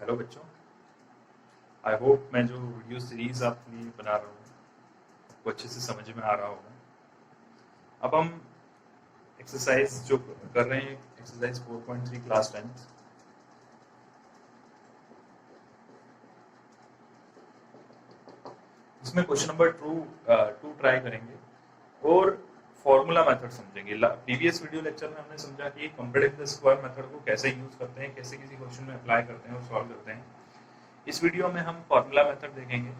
Hello बच्चों, I hope मैं जो वीडियो सीरीज आपके लिए बना रहा हूँ वो अच्छे से समझ में आ रहा होगा। अब हम एक्सरसाइज जो कर रहे हैं, एक्सरसाइज 4.3 क्लास 10th, इसमें क्वेश्चन नंबर टू ट्राई करेंगे और फॉर्मूला मेथड समझेंगे। प्रीवियस वीडियो लेक्चर में हमने समझा कि कंप्लीट द स्क्वायर मेथड को कैसे यूज करते हैं, कैसे किसी क्वेश्चन में अप्लाई करते हैं और सॉल्व करते हैं। इस वीडियो में हम फॉर्मूला मेथड देखेंगे।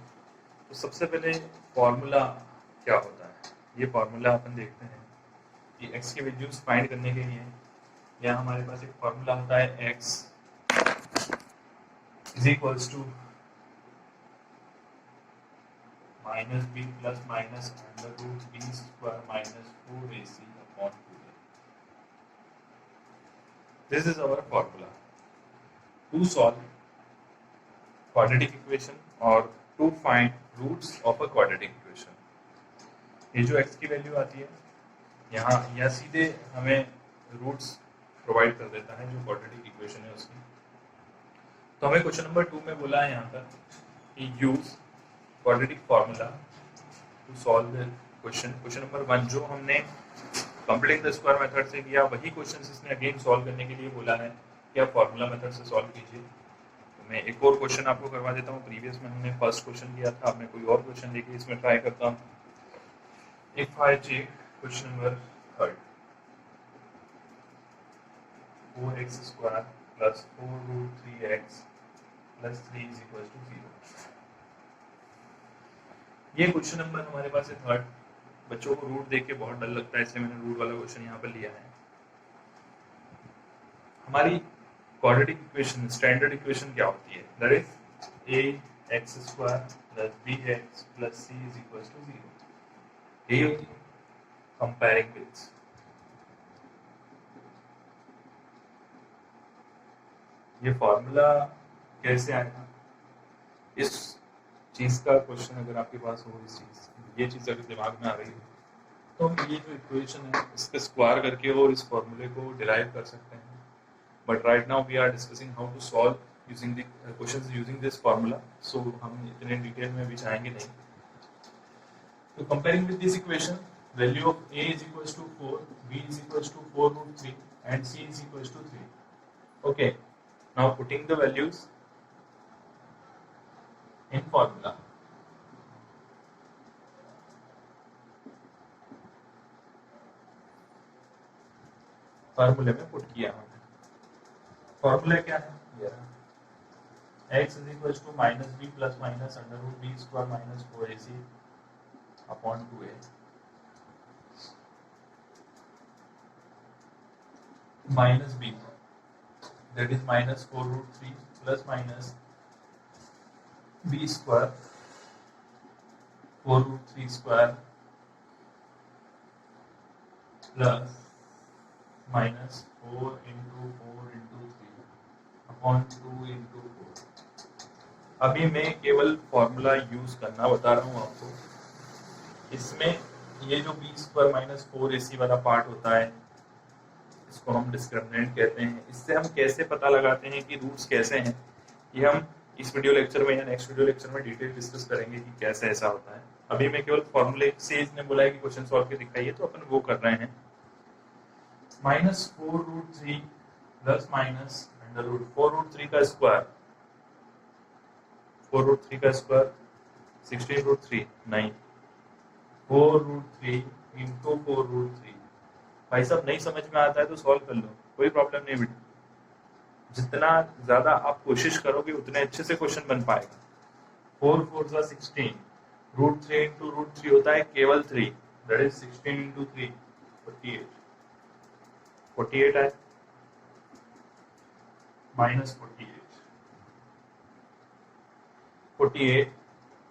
तो सबसे पहले फॉर्मूला क्या होता है, ये फॉर्मूला अपन देखते हैं कि x की वैल्यूज फाइंड करने के लिए यहाँ हमारे पास एक फॉर्मूला होता है x is equals to minus b plus minus under root b square minus 4ac upon 2a। This is our formula to solve quadratic equation और to find roots of a quadratic equation. ये जो x की value आती है यहाँ यह सीधे हमें रूट्स प्रोवाइड कर देता है जो क्वाड्रेटिक इक्वेशन है उसकी। तो हमें क्वेश्चन नंबर 2 में बोला है यहाँ पर कि use quadratic formula to solve the question. Question number 1 जो हमने कंप्लीट द स्क्वायर मेथड से किया वही क्वेश्चन इसने अगेन सॉल्व करने के लिए बोला है कि आप फार्मूला मेथड से सॉल्व कीजिए। तो मैं एक और क्वेश्चन आपको करवा देता हूँ। प्रीवियस में हमने फर्स्ट क्वेश्चन किया था, अब मैं कोई और क्वेश्चन लेके इसमें ट्राई करता हूँ। If I take question number 3 4x square plus 4 root 3x plus 3 is equal to 0। ये क्वेश्चन नंबर हमारे पास है 3। बच्चों को रूट देख के बहुत डर लगता है, इसलिए मैंने रूट वाला क्वेश्चन यहाँ पर लिया है। हमारी क्वाड्रेटिक इक्वेशन स्टैंडर्ड इक्वेशन क्या होती है? That is ax square plus bx plus c is equal to 0। यही होती है कंपेयरिंग विथ। ये फॉर्मूला कैसे आएगा, इस चीज का क्वेश्चन अगर आपके पास हो, ये चीज अगर दिमाग में आ रही है तो हम ये जो इक्वेशन है इसका स्क्वायर करके और इस फॉर्मूले को डिराइव कर सकते हैं। But right now we are discussing how to solve using the questions using this formula, so हम इतने डिटेल में भी जाएंगे नहीं। तो comparing with this equation, value of a is equals to 4, b is equals to 4 root 3 and c is equals to 3. Okay, now putting the values in formula. फॉर्मूले में put किया हमने। फॉर्मूला क्या है? ये x is equals to minus b plus minus under root b square minus 4ac upon 2a minus b, that is minus 4 root 3 plus minus b square 4 root 3 square plus minus 4 into 4 into 3 upon 2 into 4। अभी मैं केवल formula use करना बता रहा हूँ आपको। इसमें ये जो b स्क्वायर माइनस 4ac वाला पार्ट होता है इसको हम डिस्क्रिमिनेंट कहते हैं। इससे हम कैसे पता लगाते हैं कि रूट्स कैसे हैं, ये हम इस वीडियो लेक्चर में या नेक्स्ट वीडियो लेक्चर में डिटेल डिस्कस करेंगे कि कैसे ऐसा होता है। अभी मैं केवल फॉर्मूले से इसने बोला है कि क्वेश्चन सॉल्व के दिखाइए, तो अपन वो कर रहे हैं। Minus 4 root 3 plus minus under root 4 root 3 का स्क्वायर, 4 रूट 3 का स्क्वायर 16 रूट 3 9, 4 रूट 3 इंटू 4 रूट 3। भाई साहब नहीं समझ में आता है तो सॉल्व कर लो, कोई प्रॉब्लम नहीं बेटा। जितना ज्यादा आप कोशिश करोगे उतने अच्छे से क्वेश्चन बन पाएगा। 4 4 सा 16, रूट 3 इंटू रूट 3 होता है केवल 3, दैट इज 16 इंटू 3 48 है माइनस 48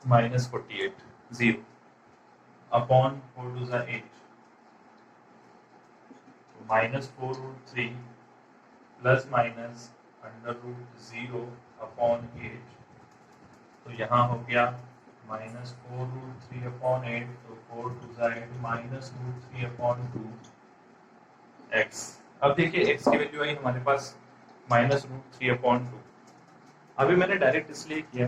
माइनस 48 0 अपॉन 4 टू सा 8, minus 4 root 3 plus minus under root 0 upon 8। तो यहाँ हो गया माइनस 4 रूट 3 अपॉन 8, तो 4 टू सा 8 माइनस रूट 3 अपॉन 2 x। अब देखिए x की वैल्यू आई हमारे पास माइनस रूट 3 अपॉन 2। अभी मैंने डायरेक्ट इसलिए किया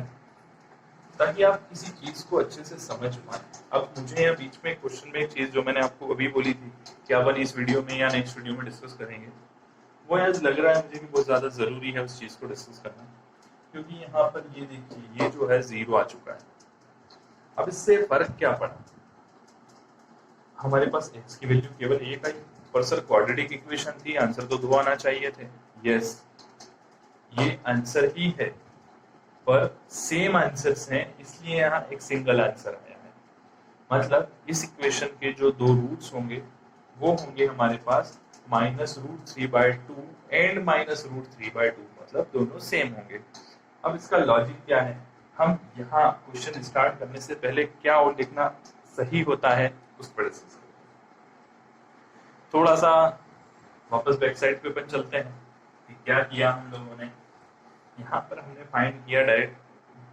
ताकि आप किसी चीज को अच्छे से समझ पाए। अब मुझे यहाँ बीच में क्वेश्चन में एक चीज जो मैंने आपको अभी बोली थी कि अपन इस वीडियो में या नेक्स्ट वीडियो में डिस्कस करेंगे, वो आज लग रहा है मुझे कि बहुत ज्यादा जरूरी है उस चीज को डिस्कस करना, क्योंकि यहाँ पर ये देखिए ये जो है 0 आ चुका है। अब इससे फर्क क्या पड़ा, हमारे पास x की वैल्यू केवल 1 आई, पर सर क्वाड्रेटिक इक्वेशन थी, आंसर तो 2 आना चाहिए थे। यस, ये आंसर ही है, पर सेम आंसर्स हैं, इसलिए यहाँ एक सिंगल आंसर आया है। मतलब इस इक्वेशन के जो दो रूट्स होंगे वो होंगे हमारे पास -√3/2 एंड -√3/2, मतलब दोनों सेम होंगे। अब इसका लॉजिक क्या है, हम यहाँ क्वेश्चन स्टार्ट करने से पहले क्या और लिखना सही होता है उस पर थोड़ा सा वापस बैक साइड पे अपन चलते हैं कि क्या किया हम लोगों ने। यहाँ पर हमने फाइंड किया डायरेक्ट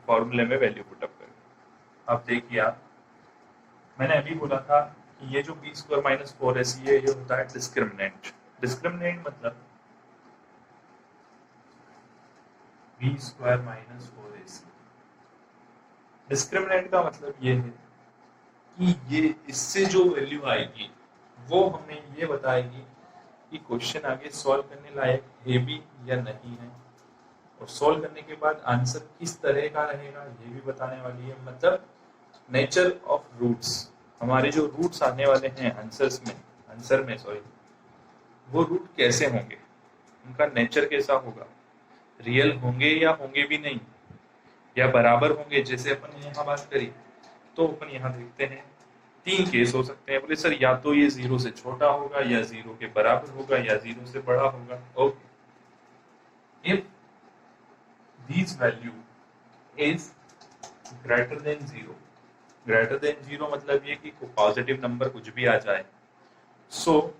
फॉर्मूले में वैल्यू पुटअप करके। अब देखिए आप, मैंने अभी बोला था कि ये जो b² - 4ac ये होता है डिस्क्रिमिनेंट। डिस्क्रिमिनेंट मतलब b² - 4ac। डिस्क्रिमिनेंट का मतलब ये है कि ये इससे जो वैल्यू आएगी वो हमें ये बताएगी कि क्वेश्चन आगे सॉल्व करने लायक है भी या नहीं है, और सॉल्व करने के बाद आंसर किस तरह का रहेगा ये भी बताने वाली है। मतलब नेचर ऑफ रूट्स, हमारे जो रूट्स आने वाले हैं आंसर में वो रूट कैसे होंगे, उनका नेचर कैसा होगा, रियल होंगे या होंगे भी नहीं, या बराबर होंगे। जैसे अपन ने यहाँ बात करी तो अपन यहाँ देखते हैं 3 केस हो सकते हैं। बोले सर या तो ये 0 से छोटा होगा, या 0 के बराबर होगा, या 0 से बड़ा होगा। Okay, if this value is greater than 0 मतलब ये कि पॉजिटिव नंबर कुछ भी आ जाए, सो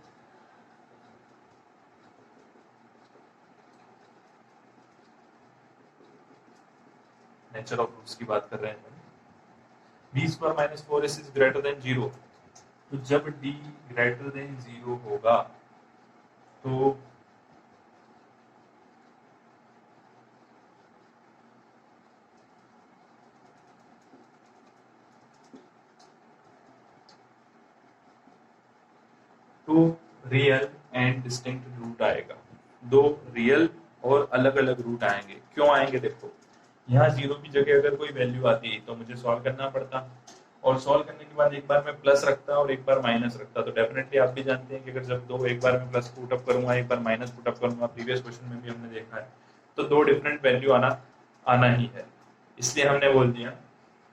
नेचर ऑफ रूट्स की बात कर रहे हैं, b² - 4ac is greater than 0। तो जब d ग्रेटर देन 0 होगा तो रियल एंड डिस्टिंक्ट रूट आएगा। 2 रियल और अलग अलग रूट आएंगे। क्यों आएंगे, देखो यहाँ 0 की जगह अगर कोई वैल्यू आती तो मुझे सॉल्व करना पड़ता, और सॉल्व करने के बाद एक बार मैं प्लस रखता और एक बार माइनस रखता। तो डेफिनेटली आप भी जानते हैं कि अगर जब दो एक बार मैं प्लस पुटअप करूंगा एक बार माइनस पुटअप करूंगा, प्रीवियस क्वेश्चन में भी हमने देखा है, तो 2 डिफरेंट वैल्यू आना ही है। इसलिए हमने बोल दिया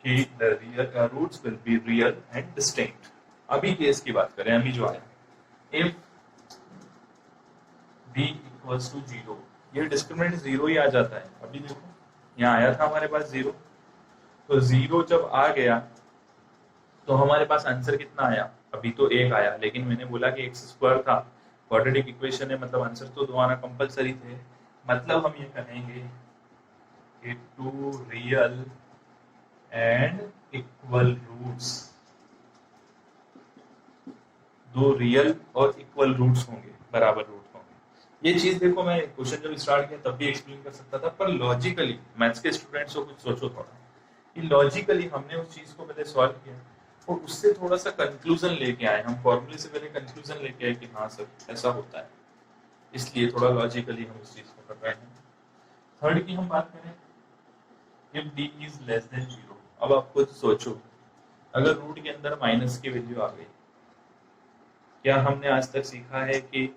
कि the real roots will be real and distinct. अभी केस की बात करें, अभी जो आया इफ b इक्वल्स टू 0, ये डिस्क्रिमिनेंट 0 ही आ जाता है। अभी देखो यहाँ आया था हमारे पास 0, तो 0 जब आ गया तो हमारे पास आंसर कितना आया, अभी तो 1 आया, लेकिन मैंने बोला कि x² था, क्वाड्रेटिक इक्वेशन है, मतलब आंसर तो 2 आना कंपलसरी थे। मतलब हम ये कहेंगे कि 2 real and equal roots, 2 real और इक्वल रूट्स होंगे, बराबर रूट होंगे। ये चीज देखो मैं क्वेश्चन जब स्टार्ट किया तब भी एक्सप्लेन कर सकता था, पर लॉजिकली मैथ्स के स्टूडेंट्स को कुछ सोचो थोड़ा कि लॉजिकली हमने उस चीज को पहले सॉल्व किया और उससे थोड़ा सा कंक्लूजन लेके आए। हम फॉर्मूले से पहले कंक्लूजन लेके आए कि हाँ सर ऐसा होता है, इसलिए थोड़ा लॉजिकली हम उस चीज को कर रहे हैं। थर्ड की हम बात करें, if d is less than 0। अब आप खुद सोचो, अगर रूट के अंदर माइनस की वैल्यू आ गई, क्या हमने आज तक सीखा है कि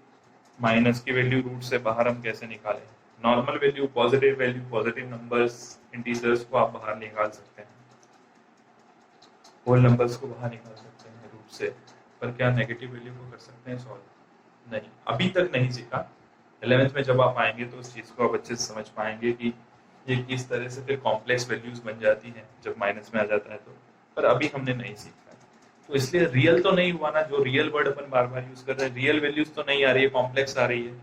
माइनस की वैल्यू रूट से बाहर हम कैसे निकालें? Normal value, positive numbers, integers को आप बाहर निकाल सकते हैं, होल नंबर्स को बाहर निकाल सकते हैं रूट से, पर क्या नेगेटिव वैल्यू को कर सकते हैं सॉल्व? नहीं, अभी तक नहीं सीखा। 11th में जब आप आएंगे तो उस चीज को आप अच्छे से समझ पाएंगे कि ये किस तरह से फिर कॉम्प्लेक्स वैल्यूज बन जाती हैं जब माइनस में आ जाता है तो, पर अभी हमने नहीं सीखा। तो इसलिए रियल तो नहीं हुआ ना, जो रियल वर्ड अपन बार बार यूज कर रहे हैं, रियल वैल्यूज तो नहीं आ रही है, कॉम्प्लेक्स आ रही है।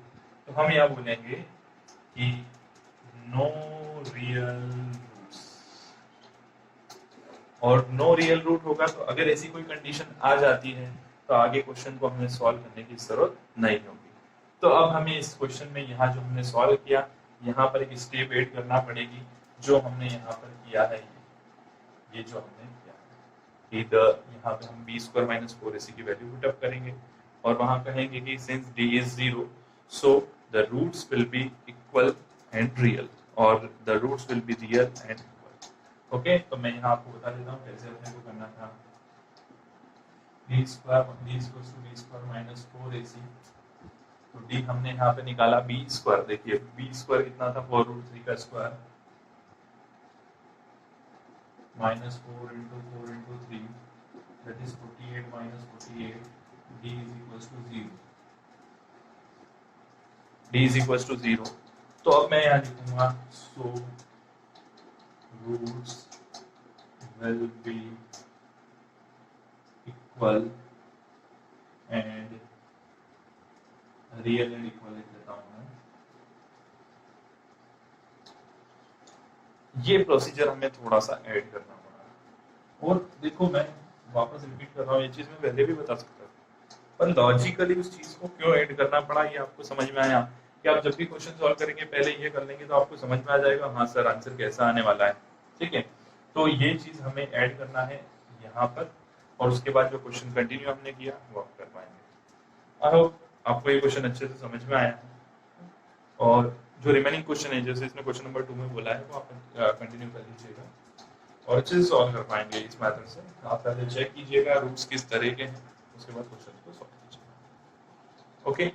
तो हम यहाँ बोलेंगे कि नो रियल रूट्स, और नो रियल रूट होगा तो अगर ऐसी कोई कंडीशन आ जाती है तो आगे क्वेश्चन को हमें सॉल्व करने की जरूरत नहीं होगी। तो अब हमें इस क्वेश्चन में यहाँ जो हमने सॉल्व किया यहाँ पर एक स्टेप ऐड करना पड़ेगी जो हमने यहाँ पर किया है, ये जो हमने किया है। इधर यहाँ पे हम b² - 4ac की वैल्यू पुट अप करेंगे और वहां कहेंगे कि since d is 0 so the roots will be equal and real और the roots will be real and equal। Okay, तो मैं यहाँ आपको बता देता हूँ कैसे अपने को करना था। d² - 4ac, तो d हमने यहाँ पे निकाला b², देखिए b² कितना था 4√3 का square -4 × 4 × 3 that is 48 - 48, d is equals to 0, d is equals to 0। तो अब मैं यहाँ लिखूंगा so roots will be equal and real and equal लिख देता हूँ मैं। ये प्रोसीजर हमें थोड़ा सा ऐड करना पड़ा और देखो मैं वापस रिपीट कर रहा हूँ, ये चीज मैं पहले भी बता सकता था पर लॉजिकली उस चीज को क्यों ऐड करना पड़ा ये आपको समझ में आया कि आप जब भी क्वेश्चन सॉल्व करेंगे पहले ये कर लेंगे तो आपको समझ में आ जाएगा हाँ सर आंसर कैसा आने वाला है। ठीक है, तो ये चीज हमें ऐड करना है यहाँ पर और उसके बाद जो क्वेश्चन कंटिन्यू हमने किया वो आप कर पाएंगे। आई होप आपको ये क्वेश्चन अच्छे से समझ में आया है और जो रिमेनिंग क्वेश्चन है जैसे इसमें क्वेश्चन नंबर 2 में बोला है वो आप कंटिन्यू कर लीजिएगा और अच्छे से सॉल्व कर पाएंगे इस मेथड से। आप पहले चेक कीजिएगा रूट्स किस तरह के हैं, उसके बाद क्वेश्चन को सॉल्व कीजिएगा। ओके।